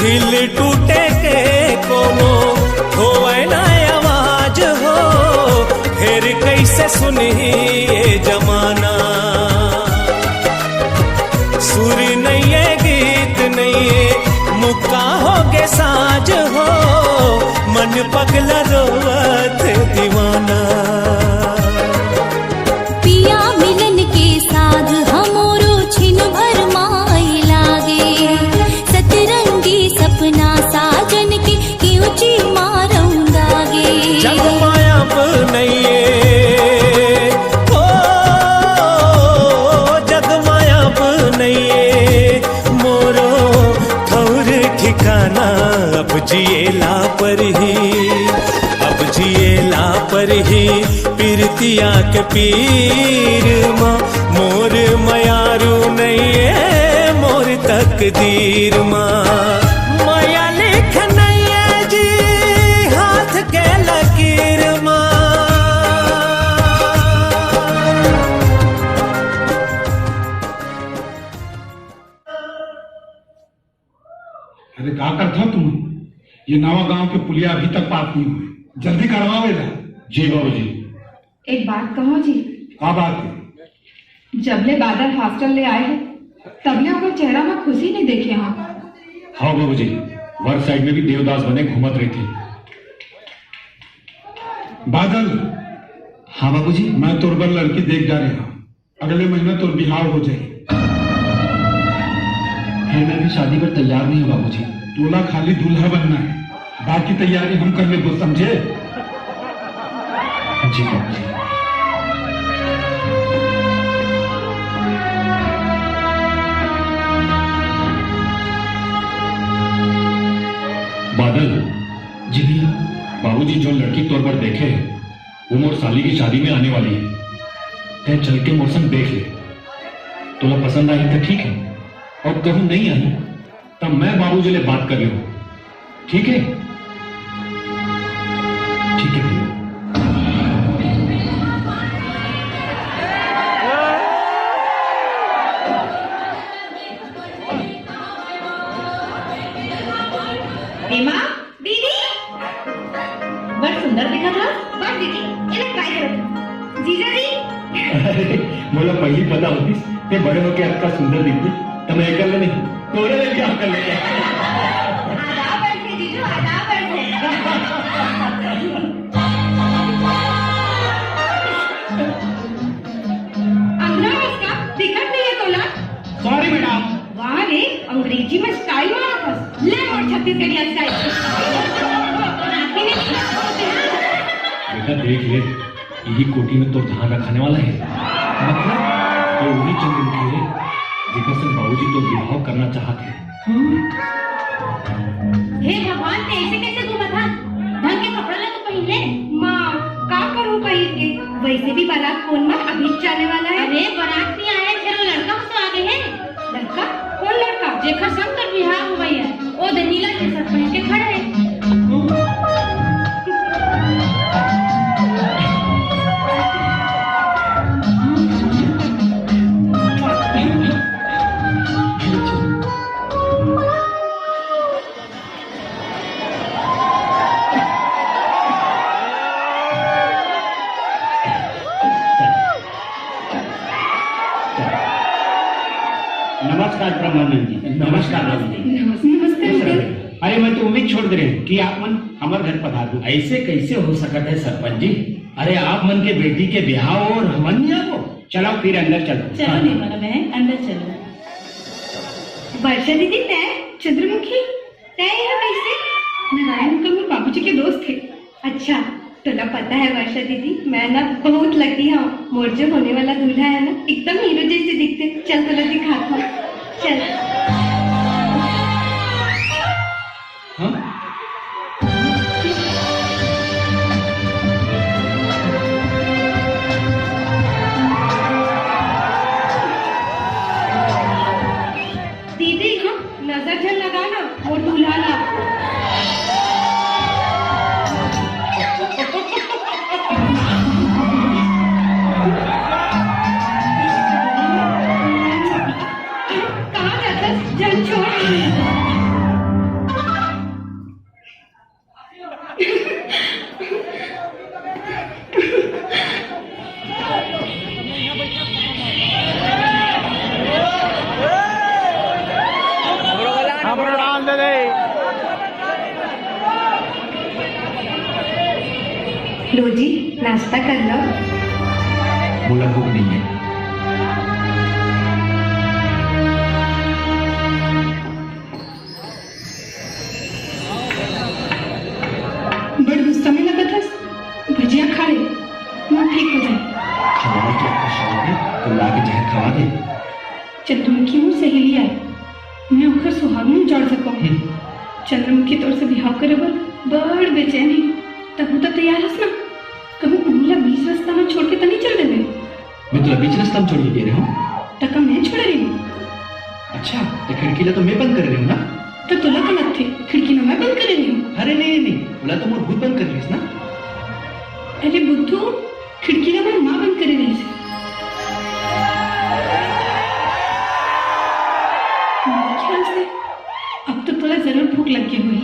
दिल टूटे के कोनो होवे ना आवाज हो, फिर कैसे सुनी ये जमाना। सुर नहीं है, गीत नहीं है, मुक्का हो के साज हो, मन पगला रोवत दीवाना। पिया मिलन के साथ हमोरो छिन भर माई लागे, सतरंगी सपना साजन के ऊंची मारूंगागे। जग मायाब नहीं है, ओ जग मायाब नहीं है, मोरो ठौर ठिकाना अब जिएला पर ही, अब जिएला पर ही पीरतिया के पीर माँ, मोर मयारू नहीं है, मोर तकदीर माँ, माया लिख नहीं है जी हाथ के लकीर माँ। अरे क्या करता तुम? ये नवा गांव के पुलिया अभी तक पास नहीं हुए, जल्दी करवावेला। जी बाबूजी। एक बात कहो जी, क्या बात है? जबले बादल हॉस्टल ले आए हैं तबले ओकर चेहरा में खुशी नहीं देखे हम। हाँ बाबूजी, वर्क साइड में भी देवदास बने घूमत रही थी। बादल, हाँ बाबूजी। मैं तोर बर लड़की देख जा रहा हूँ। अगले महीना तोर बिहाव हो जाए। फिर मैं भी शादी पर तैयार नहीं हूँ बाबूजी। तोला खाली दूल्हा बनना है, बाकी तैयारी हम कर ले, समझे? जी बाबूजी। बादल जी भैया। बाबूजी जो लड़की तौर पर देखे वो मोर साली की शादी में आने वाली है। तय चल के मोर संग देख ले, तोला पसंद आई तो ठीक है, और कहूँ नहीं आई तब मैं बाबूजी ले बात कर लूँ, ठीक है? ठीक है भैया। हेमा दीदी बड़ सुंदर दिखा था। बड़ दीदी ये ट्राई करो। जीजा जी अरे मोला पहली पता होती ते बड़े होके आपका सुंदर दिखती तो मैं कर ले नहीं, तोरे ले क्या कर ले। आदाब बैठे जीजू, आदाब बैठे। अंदर इसका दिक्कत नहीं है तोला। Sorry madam. वाह रे, अंग्रेजी में स्टाइल मारा था। ले और छत्तीसगढ़िया स्टाइल। बेटा देख ले, यही कोठी में तो ध्यान रखने वाला है। मतलब तो वही चंद्रमुखी है जिसका से बाबूजी तो विवाह करना चाहते हैं। हे भगवान, ते ऐसे कैसे घूमा था? ढंग के कपड़ा ले तो पहन ले। माँ का करूँ पहन के? वैसे भी बारात कौन माँ अभी जाने वाला है। अरे बारात नहीं आया, फिर लड़का तो आगे है। लड़का? कौन लड़का? जेखर संग कर बिहार हो गई है। ओ नीला टी-शर्ट पहन के खड़ा है। नमस्कार ब्रह्मानंद जी। नमस्कार नमस्ते अंकल। अरे मैं तो उम्मीद छोड़ दे रही हूँ कि आप मन हमारे घर पधार दो। ऐसे कैसे हो सकता है सरपंच जी? अरे आप मन के बेटी के ब्याह और हमन नहीं आओ। चलो फिर अंदर चलो। चलो निर्मला बहन, अंदर चलो। वर्षा दीदी तय, चंद्रमुखी तय है कैसे? नारायण अंकल मेरे बाबूजी के दोस्त थे। अच्छा, तुला पता है वर्षा दीदी, मैं ना बहुत लकी हूँ। मोर जो होने वाला दूल्हा है ना, एकदम हीरो जैसे दिखते। चल तुला दिखाता हूँ, चल। हाँ? दीदी हाँ, नजर झल लगाना और दूल्हा ना। कहाँ जाता है? जल छोड़। लो जी, नाश्ता कर लो। बोला भूख नहीं है। बड़ गुस्सा में लगा था। भजिया खा ले, मैं ठीक हो जाए। खाना तो आपका शौक है, तो लाके जहर खवा दे। चंद्रमुखी मुँह सहेली आए, मैं ओकर सुहागन जोड़ सकूं। चंद्रमुखी तौर से बिहाव करे बड़ बेचैनी। तब तो तैयार हस ना, कभी उंगला बीच रास्ता में छोड़ के तो नहीं चल देवे। मैं तो बीच रास्ता में छोड़ के दे रहा हूँ। तका मैं छोड़ रही हूँ। अच्छा, तो खिड़की ला तो मैं बंद कर रही हूँ ना। तो तुला का लग थे खिड़की में मैं बंद कर रही हूँ। अरे नहीं, बोला तो मैं भूत बंद कर रही ना। अरे बुद्धू, खिड़की ना मैं माँ बंद कर रही से। मेरे ख्याल से अब तो तुला जरूर भूख लग गई हुई।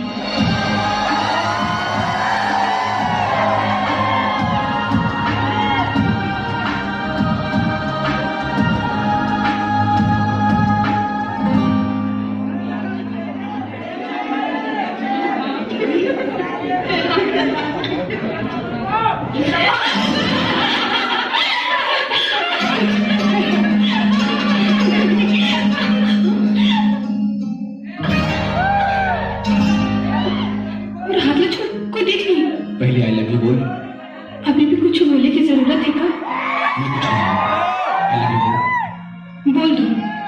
और हाथ ला छोड़, कोई देख नहीं। पहले आई लव यू बोल। अभी भी कुछ बोले की जरूरत है का? मैं कुछ नहीं, आई लव यू बोल। बोल दो,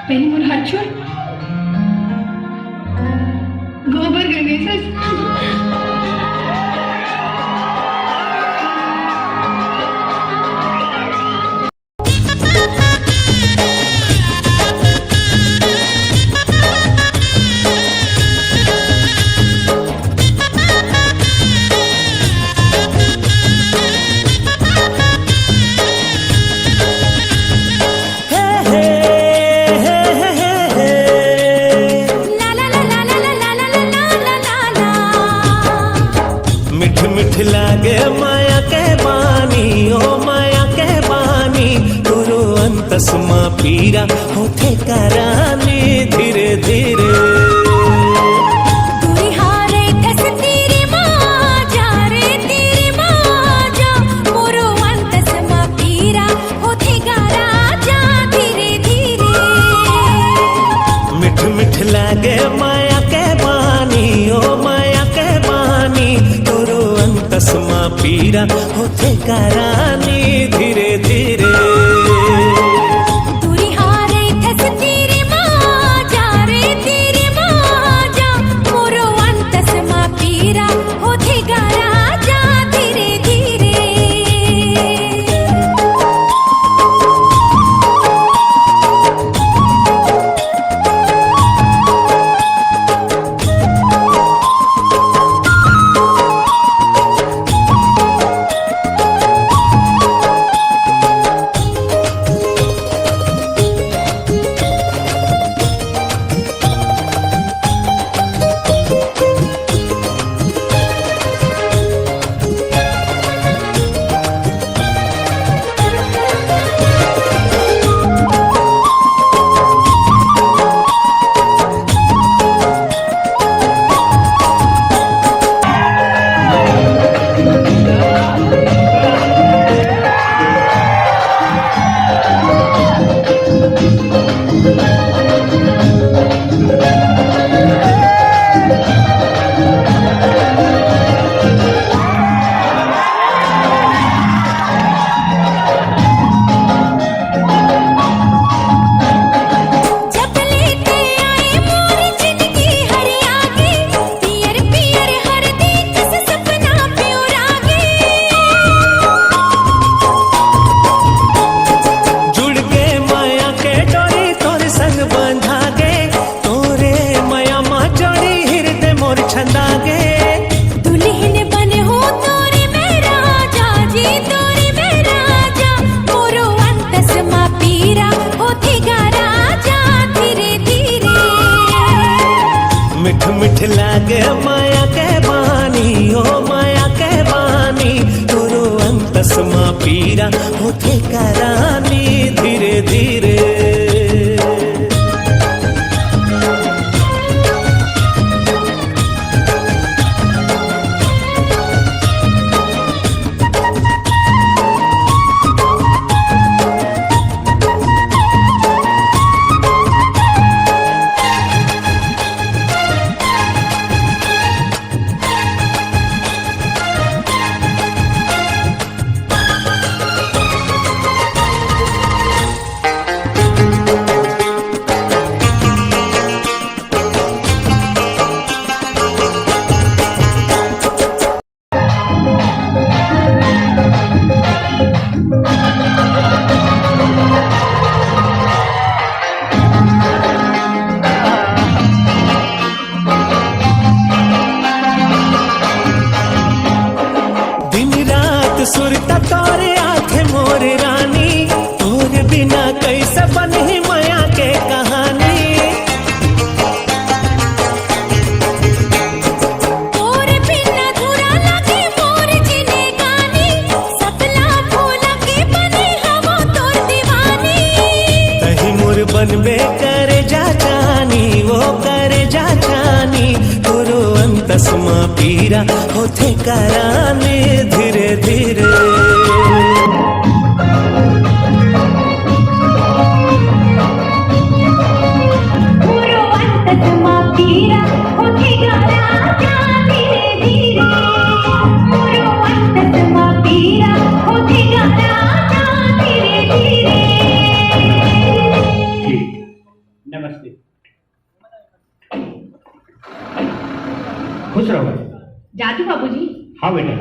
पहले मोर हाथ छोड़। गोबर गणेश ला ला ला ला ला ला ला ला ला ला ला। मिठ मिठ लागे माया के बानी, ओ माया के बानी, गुरु अंतसमा पीरा होते करानी धीरे धीरे। दूरी हारे ठस तेरी माँ जा रे तेरी माँ जा, मोरो अंतस मा पीरा होते गारा जा धीरे धीरे। मिठ मिठ लागे माया के बानी, ओ माया के बानी, गुरु अंतसमा पीरा होते करानी धीरे धीरे। दूरी हारे ठस तेरी माँ जा रे तेरी माँ जा, मोरो अंतस मा पीरा होते गारा जा धीरे धीरे। जब लेते आए मोर जिंदगी हरियागी, पियर पियर हरदी किस सपना प्योरागी। जुड़ के माया के डोरी तोर संग बंधा गे, तोरे माया मा जोड़ी हृदय मोर छंदा गे। दुल्हन बने हो तोरे मेरा जाजी तोरे मेरा जा, मोरो अंतस मा पीरा होते गारा जा धीरे धीरे। मिठ मिठ लागे माया के बानी, ओ माया के बानी, गुरु अंतसमा पीरा होते करानी धीरे धीरे। दिन रात सुरता तोरे आंखें मोर रानी, तोरे बिना कैसे बनी माया के कहानी। तोरे बिना धुरा लगे मोर जिने गानी, सपना भूला के बने हवो तोर दीवानी। कहीं मोर बनबे करे जा जानी, वो करे जा जानी, गुरु अंतसमा पीरा होते करानी धीरे धीरे। जाती बाबूजी। हाँ बेटा।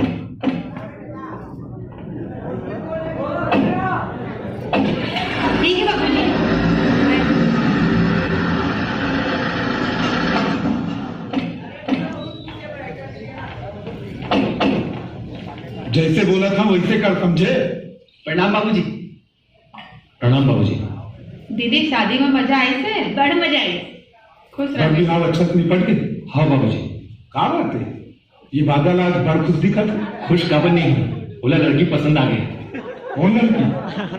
ठीक है बाबूजी। जैसे बोला था वैसे कर, समझे? प्रणाम बाबूजी। प्रणाम बाबूजी। दीदी शादी में मजा आई से? बड़ मजा आई। खुश घर रहो। भी हाल अच्छा से निपट गए? हाँ बाबूजी। का बात है, ये बादल आज बड़ खुश दिखत है। खुश खबर नहीं है, बोला लड़की पसंद आ गई। कौन लड़की?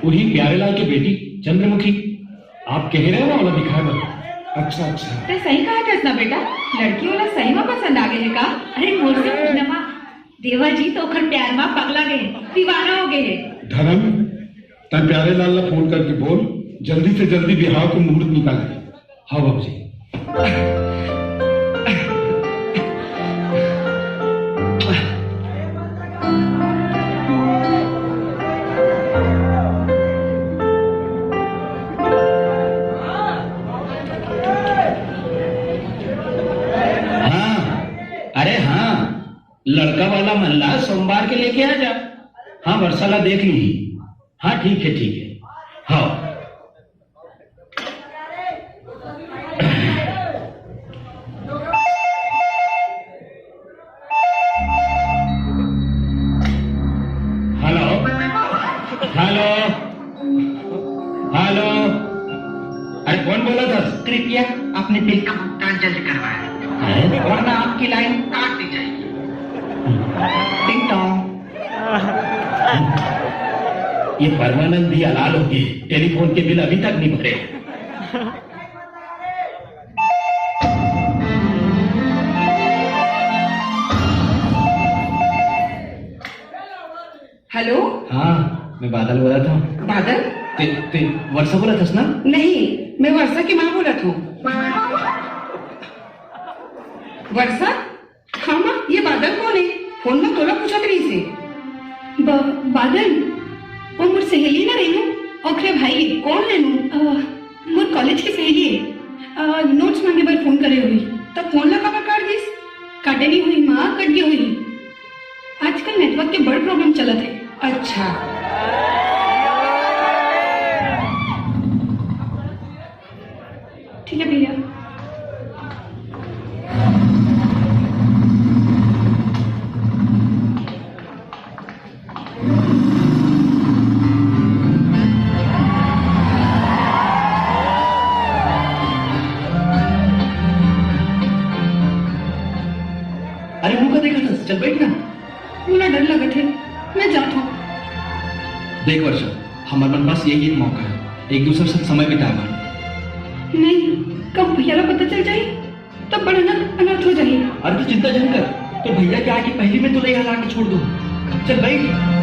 वही प्यारेलाल की बेटी चंद्रमुखी। आप कह रहे हो ना वाला दिखाए बा। अच्छा अच्छा। ते सही कहा था ना बेटा, लड़की वाला सही में पसंद आ गए है का? अरे मोर से पूछना माँ, देवा जी तो खर प्यार में पगला गए, दीवाना हो गए है। धर्म, तन प्यारे लाल ला फोन करके बोल जल्दी से जल्दी बिहार को मुहूर्त निकाले। हाँ बाबूजी। अरे हाँ, लड़का वाला मल्ला सोमवार के लेके आ जा। हाँ वर्षाला देख ली। हाँ ठीक है ठीक है। हाँ हेलो हेलो हेलो। अरे कौन बोला था? कृपया अपने बिल का भुगतान जल्द करवाएं, वरना आपकी लाइन काट दी जाएगी। टिंग टोंग। ये परमानंद भी हलाल हो गए, टेलीफोन के बिल अभी तक नहीं भरे। हेलो। हाँ मैं बादल बोला था। बादल? ते वर्षा बोला था ना? नहीं, मैं वर्षा की माँ बोला था। वर्षा? हाँ माँ, ये बादल कौन है? फोन में तोला पूछा तरी से। बादल वो मोर सहेली ना रेनू, ओकरे भाई कौन रेनू? मोर कॉलेज की सहेली है। नोट्स मांगे बार फोन करे हुई, तब फोन लगा कर काट दिस। काटे नहीं हुई माँ, कट गई हुई। आजकल नेटवर्क के बड़ प्रॉब्लम चलत है। अच्छा। ठीक है भैया। अरे मुंह का देखा था, चल बैठ ना। मुझे डर लगा थे, मैं जाता हूँ। देख वर्षा, हमारे मन पास यही एक मौका है, एक दूसरे के साथ समय बिताएगा। नहीं, कब भैया का पता चल जाए तब बड़ा अनर्थ हो जाए। अरे तू चिंता जन कर, तो भैया के आगे पहली में तो ले हला के छोड़ दो। चल बैठ।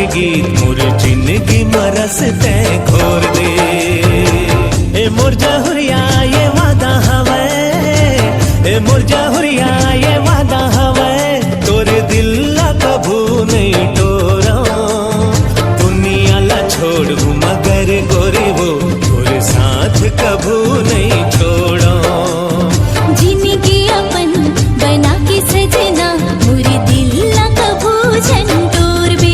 के गीत मोर जिंदगी मरस ते घोर दे। ए मोर जहुरिया ये वादा हवे, ए मोर जहुरिया ये वादा हवे, तोरे दिल ला कभू नहीं टोरा। दुनिया ला छोड़ू मगर गोरी वो तोरे साथ कभू नहीं छोड़ो। जिंदगी अपन बना के सजना मोरे दिल ला कभू झंडोर बे।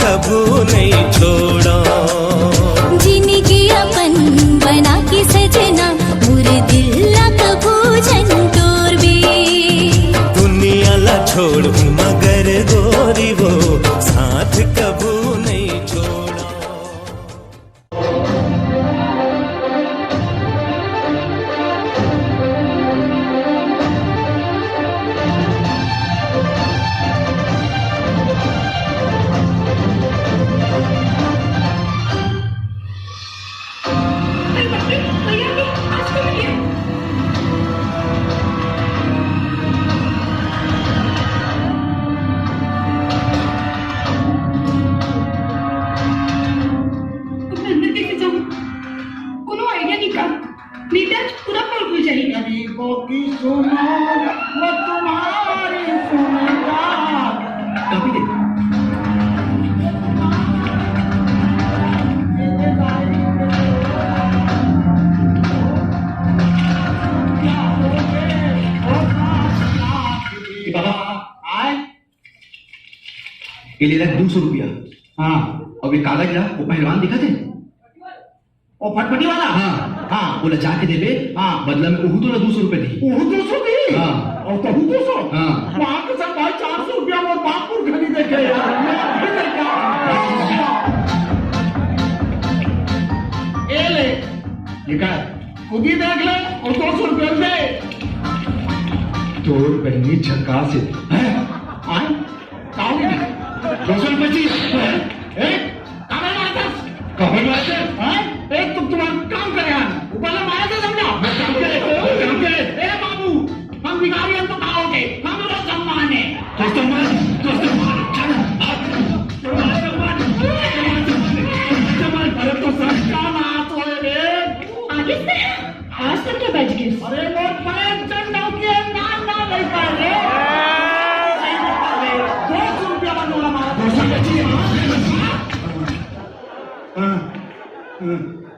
कभू नहीं छोड़ो। जिंदगी अपन बना के सजना पूरे दिल ला कभू झंडोर बे। दुनिया ला छोड़ू मगर गोरी वो साथ कभू नहीं छोड़ो। ये ले रहा 200 रुपया। हाँ, और ये कागज ला वो पहलवान दिखा थे ओ फटफटी वाला। हाँ हाँ, बोला जाके देवे। हाँ, बदला में उहू तो 200 रुपए दी। ओह 200 दी। हाँ, और कहू 200। हाँ, वहां के सब भाई 400 रुपया और बापुर खरीदे के यार। ये ले निकाल, खुद ही देख ले और 200 रुपया दे। तोर बहनी झक्का से आए रोशन बची काबर मारते एक तुम तुम्हारा काम करे ऊपर मारा तो समझा काम करे ए बाबू हम भिखारी हम तो खाओगे हमारा सम्मान है तो सम्मान अरे तो सबका नाथ हो रे आगे से आज तक क्या बैठ गए अरे लोग बड़े चंडाओं के नाम ना ले पाए रे 200 रुपया बनोला मारा 200 बची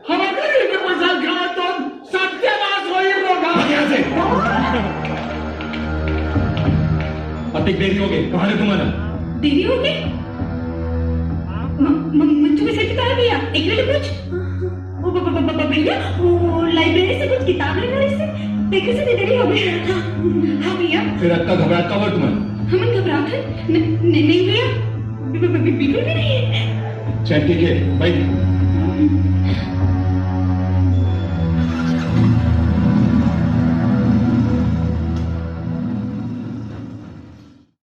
हमारे के पैसा खा तो सत्यानाश होई होगा कैसे अतिक देरी हो गई कहां है तुम्हारा देरी हो गई मंजू के सेट करा दिया एक मिनट कुछ भैया वो लाइब्रेरी से कुछ किताब लेना है इससे देखे से देरी हो गई हाँ भैया फिर अक्का घबराहट का वर्ड तुम्हें हम घबराहट है नहीं भैया बिल्कुल भी नहीं है चल ठीक है भाई